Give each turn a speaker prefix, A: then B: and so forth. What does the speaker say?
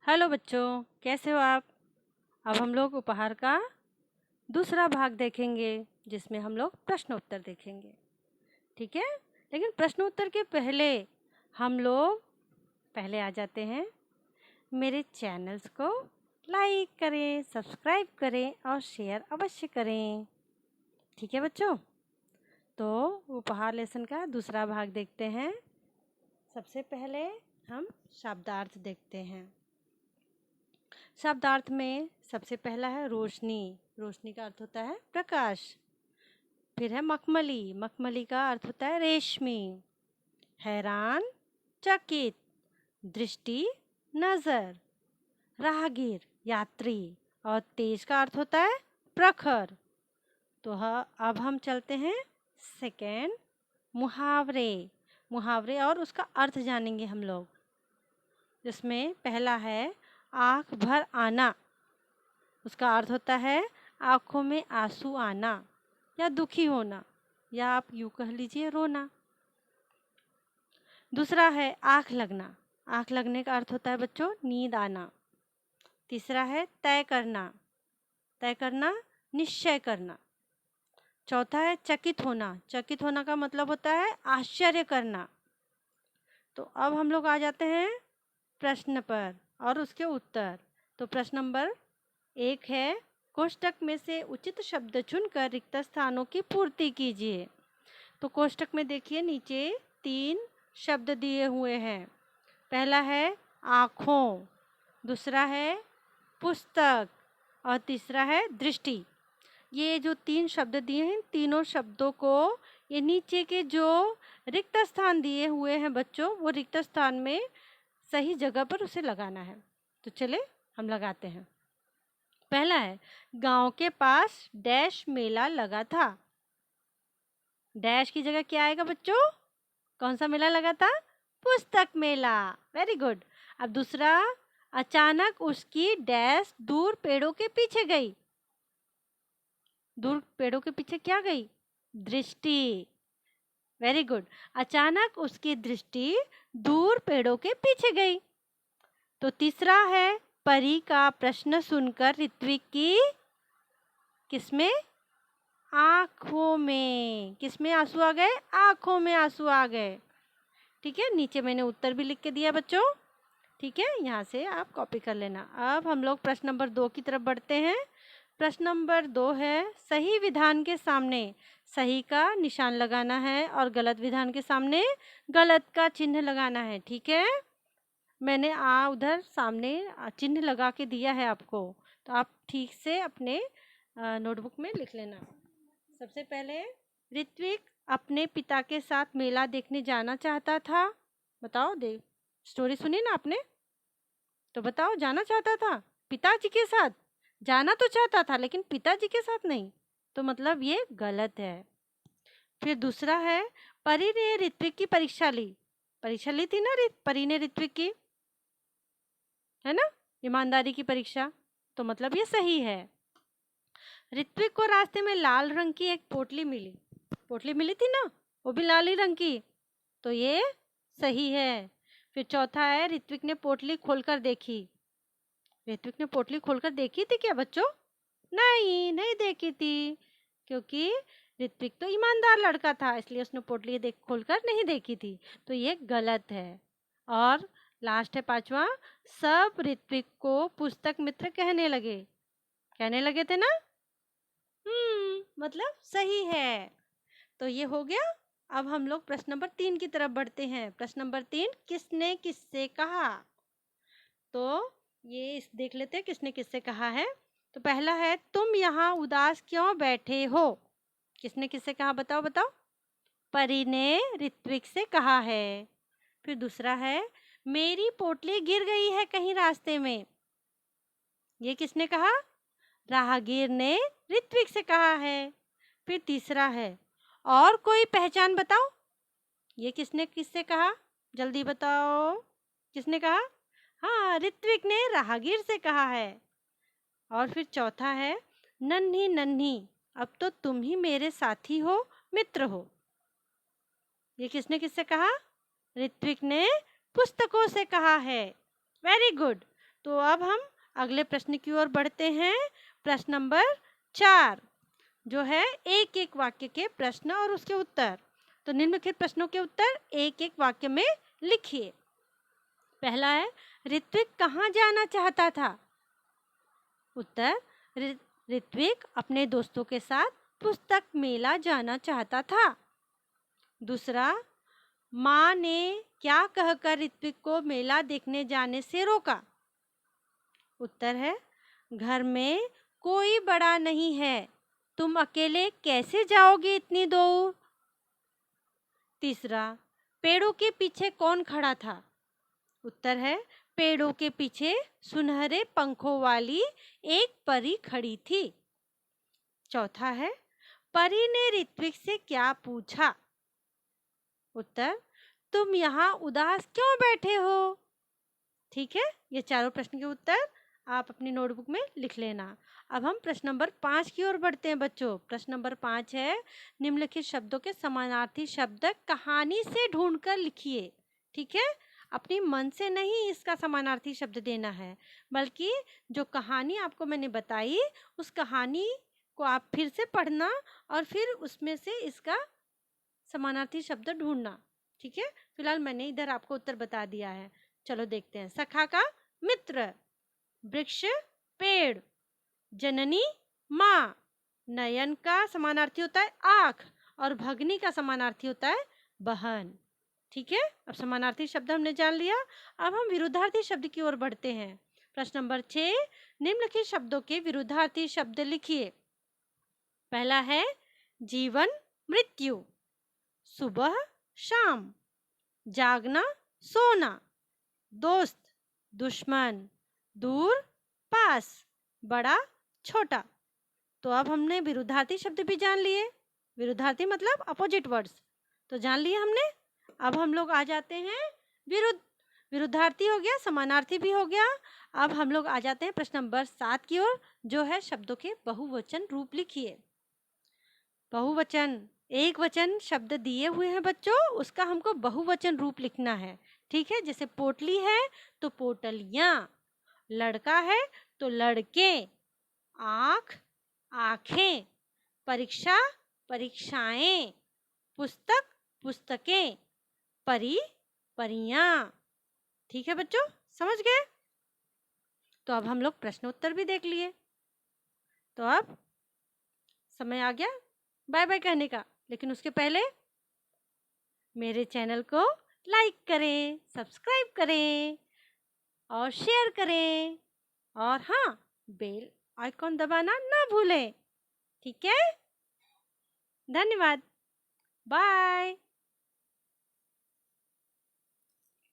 A: Hello बच्चों, कैसे हो आप। अब हम लोग उपहार का दूसरा भाग देखेंगे जिसमें हम लोग प्रश्न उत्तर देखेंगे। ठीक है, लेकिन प्रश्न उत्तर के पहले हम लोग आ जाते हैं मेरे चैनल्स को लाइक करें, सब्सक्राइब करें और शेयर अवश्य करें। ठीक है बच्चों, तो उपहार लेसन का दूसरा भाग देखते हैं। सबसे पहले हम शब्दार्थ देखते हैं। शब्दार्थ में सबसे पहला है रोशनी। रोशनी का अर्थ होता है प्रकाश। फिर है मखमली। मखमली का अर्थ होता है रेशमी। हैरान, चकित, दृष्टि, नजर, राहगीर, यात्री और तेज का अर्थ होता है प्रखर। तो अब हम चलते हैं सेकेंड, मुहावरे। मुहावरे और उसका अर्थ जानेंगे हम लोग। जिसमें पहला है आँख भर आना। उसका अर्थ होता है आँखों में आंसू आना या दुखी होना, या आप यूँ कह लीजिए रोना। दूसरा है आँख लगना। आँख लगने का अर्थ होता है बच्चों नींद आना। तीसरा है तय करना। तय करना, निश्चय करना। चौथा है चकित होना। चकित होना का मतलब होता है आश्चर्य करना। तो अब हम लोग आ जाते हैं प्रश्न पर और उसके उत्तर। तो प्रश्न नंबर 1 है, कोष्टक में से उचित शब्द चुनकर रिक्त स्थानों की पूर्ति कीजिए। तो कोष्टक में देखिए नीचे 3 शब्द दिए हुए हैं। पहला है आँखों, दूसरा है पुस्तक और तीसरा है दृष्टि। ये जो 3 शब्द दिए हैं, तीनों शब्दों को ये नीचे के जो रिक्त स्थान दिए हुए हैं बच्चों, वो रिक्त स्थान में सही जगह पर उसे लगाना है। तो चले हम लगाते हैं। पहला है गांव के पास डैश मेला लगा था। डैश की जगह क्या आएगा बच्चों? कौन सा मेला लगा था? पुस्तक मेला। Very good. अब दूसरा, अचानक उसकी डैश दूर पेड़ों के पीछे गई। दूर पेड़ों के पीछे क्या गई? दृष्टि। Very good. अचानक उसकी दृष्टि दूर पेड़ों के पीछे गई। तो तीसरा है परी का प्रश्न सुनकर ऋत्विक की किसमें? आँखों में। किसमें आंसू आ गए? आँखों में आंसू आ गए। ठीक है, नीचे मैंने उत्तर भी लिख के दिया बच्चों। ठीक है, यहाँ से आप कॉपी कर लेना। अब हम लोग प्रश्न नंबर 2 की तरफ बढ़ते हैं। प्रश्न नंबर 2 है, सही विधान के सामने सही का निशान लगाना है और गलत विधान के सामने गलत का चिन्ह लगाना है। ठीक है, मैंने उधर सामने चिन्ह लगा के दिया है आपको, तो आप ठीक से अपने नोटबुक में लिख लेना। सबसे पहले, ऋत्विक अपने पिता के साथ मेला देखने जाना चाहता था। बताओ, दे स्टोरी सुनी ना आपने, तो बताओ जाना चाहता था पिताजी के साथ। जाना तो चाहता था लेकिन पिताजी के साथ नहीं, तो मतलब ये गलत है। फिर दूसरा है, परी ने ऋत्विक की परीक्षा ली। परीक्षा ली थी ना परी ने ऋत्विक की, है ना, ईमानदारी की परीक्षा, तो मतलब ये सही है। ऋत्विक को रास्ते में लाल रंग की एक पोटली मिली। पोटली मिली थी ना, वो भी लाल ही रंग की, तो ये सही है। फिर चौथा है, ऋत्विक ने पोटली खोलकर देखी। ऋत्विक ने पोटली खोलकर देखी थी क्या बच्चों? नहीं, नहीं देखी थी, क्योंकि ऋत्विक तो ईमानदार लड़का था, इसलिए उसने पोटली खोलकर नहीं देखी थी, तो ये गलत है। और लास्ट है 5वां, सब ऋत्विक को पुस्तक मित्र कहने लगे। कहने लगे थे ना, मतलब सही है। तो ये हो गया। अब हम लोग प्रश्न नंबर 3 की तरफ बढ़ते हैं। प्रश्न नंबर 3, किसने किससे कहा? तो ये देख लेते हैं किसने किससे कहा है। तो पहला है, तुम यहाँ उदास क्यों बैठे हो? किसने किससे कहा? बताओ बताओ। परी ने ऋत्विक से कहा है। फिर दूसरा है, मेरी पोटली गिर गई है कहीं रास्ते में। ये किसने कहा? राहगीर ने ऋत्विक से कहा है। फिर तीसरा है, और कोई पहचान बताओ। ये किसने किससे कहा? जल्दी बताओ, किसने कहा? हाँ, ऋत्विक ने राहगीर से कहा है। और फिर चौथा है, नन्ही नन्ही अब तो तुम ही मेरे साथी हो, मित्र हो। ये किसने किससे कहा? ऋत्विक ने पुस्तकों से कहा है। Very good. तो अब हम अगले प्रश्न की ओर बढ़ते हैं। प्रश्न नंबर 4 जो है एक एक वाक्य के प्रश्न और उसके उत्तर। तो निम्नलिखित प्रश्नों के उत्तर एक एक वाक्य में लिखिए। पहला है, ऋत्विक कहाँ जाना चाहता था? उत्तर, ऋत्विक अपने दोस्तों के साथ पुस्तक मेला जाना चाहता था। दूसरा, माँ ने क्या कहकर ऋत्विक को मेला देखने जाने से रोका? उत्तर है, घर में कोई बड़ा नहीं है, तुम अकेले कैसे जाओगे इतनी दूर? तीसरा, पेड़ों के पीछे कौन खड़ा था? उत्तर है, पेड़ों के पीछे सुनहरे पंखों वाली एक परी खड़ी थी। चौथा है, परी ने ऋत्विक से क्या पूछा? उत्तर, तुम यहाँ उदास क्यों बैठे हो? ठीक है, ये चारों प्रश्न के उत्तर आप अपनी नोटबुक में लिख लेना। अब हम प्रश्न नंबर 5 की ओर बढ़ते हैं बच्चों। प्रश्न नंबर 5 है, निम्नलिखित शब्दों के समानार्थी शब्द कहानी से ढूंढकर लिखिए। ठीक है, अपनी मन से नहीं इसका समानार्थी शब्द देना है, बल्कि जो कहानी आपको मैंने बताई उस कहानी को आप फिर से पढ़ना और फिर उसमें से इसका समानार्थी शब्द ढूंढना। ठीक है, फिलहाल मैंने इधर आपको उत्तर बता दिया है। चलो देखते हैं। सखा का मित्र, वृक्ष पेड़, जननी माँ, नयन का समानार्थी होता है आँख और भगनी का समानार्थी होता है बहन। ठीक है, अब समानार्थी शब्द हमने जान लिया। अब हम विरुद्धार्थी शब्द की ओर बढ़ते हैं। प्रश्न नंबर 6, निम्नलिखित शब्दों के विरुद्धार्थी शब्द लिखिए। पहला है, जीवन मृत्यु, सुबह शाम, जागना सोना, दोस्त दुश्मन, दूर पास, बड़ा छोटा। तो अब हमने विरुद्धार्थी शब्द भी जान लिए। विरुद्धार्थी मतलब अपोजिट वर्ड्स तो जान लिए हमने। अब हम लोग आ जाते हैं विरुद्धार्थी हो गया, समानार्थी भी हो गया। अब हम लोग आ जाते हैं प्रश्न नंबर 7 की ओर, जो है शब्दों के बहुवचन रूप लिखिए। बहुवचन, एक वचन शब्द दिए हुए हैं बच्चों, उसका हमको बहुवचन रूप लिखना है। ठीक है, जैसे पोटली है तो पोटलियाँ, लड़का है तो लड़के, आँख आँखें, परीक्षा परीक्षाएं, पुस्तक पुस्तकें, परी परियां। ठीक है बच्चों, समझ गए? तो अब हम लोग प्रश्नोत्तर भी देख लिए। तो अब समय आ गया बाय बाय कहने का, लेकिन उसके पहले मेरे चैनल को लाइक करें, सब्सक्राइब करें और शेयर करें, और हाँ, बेल आइकॉन दबाना ना भूलें। ठीक है, धन्यवाद, बाय।